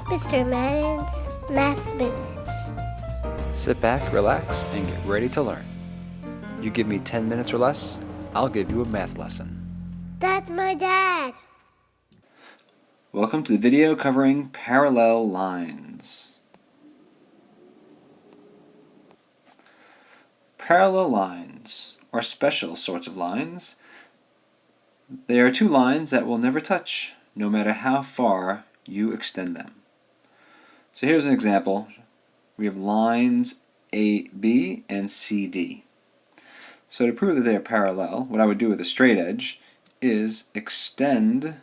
Mr. Madden's Math Minutes. Sit back, relax, and get ready to learn. You give me 10 minutes or less, I'll give you a math lesson. That's my dad. Welcome to the video covering parallel lines. Parallel lines are special sorts of lines. They are two lines that will never touch, no matter how far you extend them. So here's an example. We have lines AB and CD. So to prove that they are parallel, what I would do with a straight edge is extend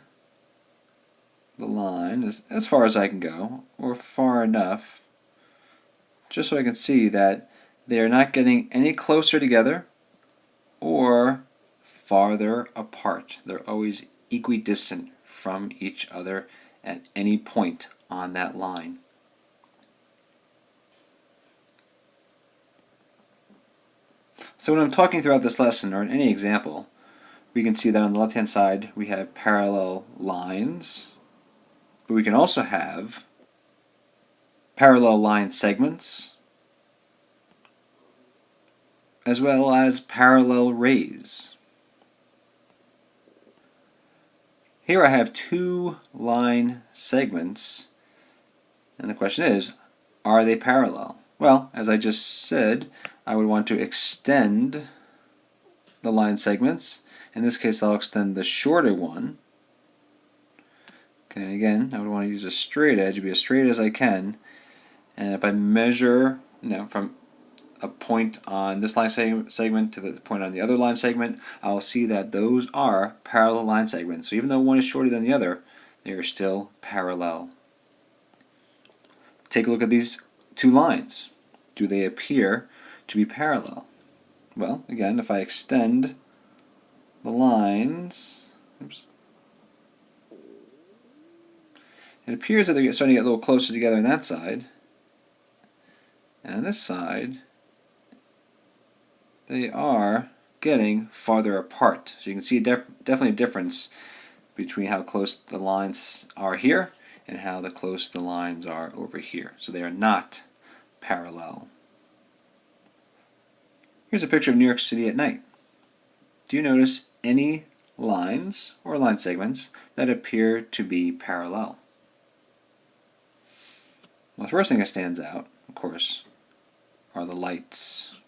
the line as far as I can go, or far enough, just so I can see that they are not getting any closer together or farther apart. They're always equidistant from each other at any point on that line. So when I'm talking throughout this lesson, or in any example, we can see that on the left-hand side we have parallel lines, but we can also have parallel line segments, as well as parallel rays. Here I have two line segments, and the question is, are they parallel? Well, as I just said, I would want to extend the line segments. In this case, I'll extend the shorter one. Okay, again, I would want to use a straight edge, be as straight as I can. And if I measure, from a point on this line segment to the point on the other line segment, I'll see that those are parallel line segments. So even though one is shorter than the other, they are still parallel. Take a look at these two lines. Do they appear to be parallel? Well, again, if I extend the lines, it appears that they're starting to get a little closer together on that side. And on this side, they are getting farther apart. So you can see definitely a difference between how close the lines are here and how close the lines are over here. So they are not parallel. Here's a picture of New York City at night. Do you notice any lines or line segments that appear to be parallel? Well, the first thing that stands out, of course, are the lights.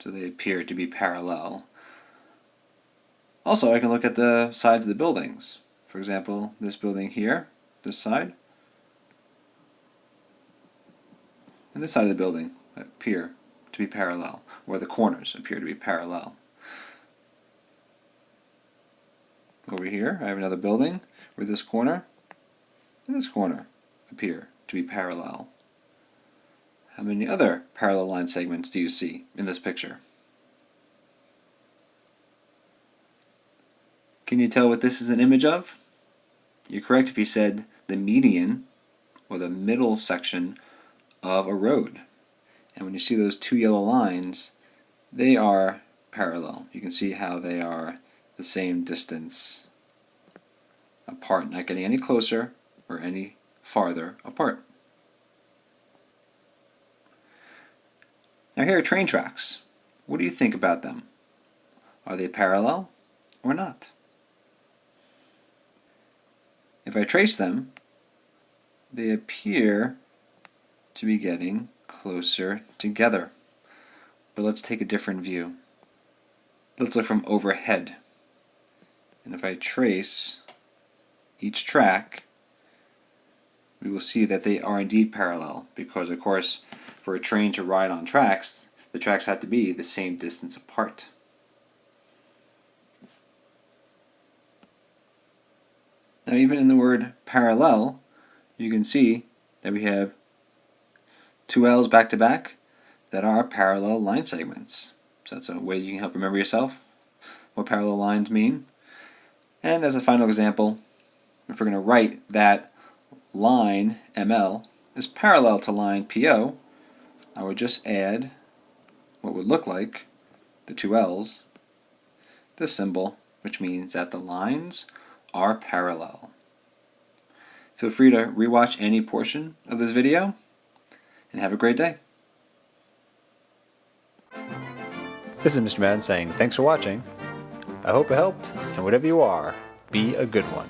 So they appear to be parallel. Also, I can look at the sides of the buildings. For example, this building here, this side, and this side of the building appear to be parallel, or the corners appear to be parallel. Over here, I have another building where this corner and this corner appear to be parallel. How many other parallel line segments do you see in this picture? Can you tell what this is an image of? You're correct if you said the median, or the middle section of a road. And when you see those two yellow lines, they are parallel. You can see how they are the same distance apart, not getting any closer or any farther apart. Now here are train tracks. What do you think about them? Are they parallel or not? If I trace them, they appear to be getting closer together. But let's take a different view. Let's look from overhead. And if I trace each track, we will see that they are indeed parallel, because of course for a train to ride on tracks, the tracks have to be the same distance apart. Now even in the word parallel, you can see that we have two L's back to back that are parallel line segments. So that's a way you can help remember yourself what parallel lines mean. And as a final example, if we're going to write that line ML is parallel to line PO, I would just add what would look like the two L's, this symbol, which means that the lines are parallel. Feel free to rewatch any portion of this video, and have a great day. This is Mr. Madden saying thanks for watching. I hope it helped, and whatever you are, be a good one.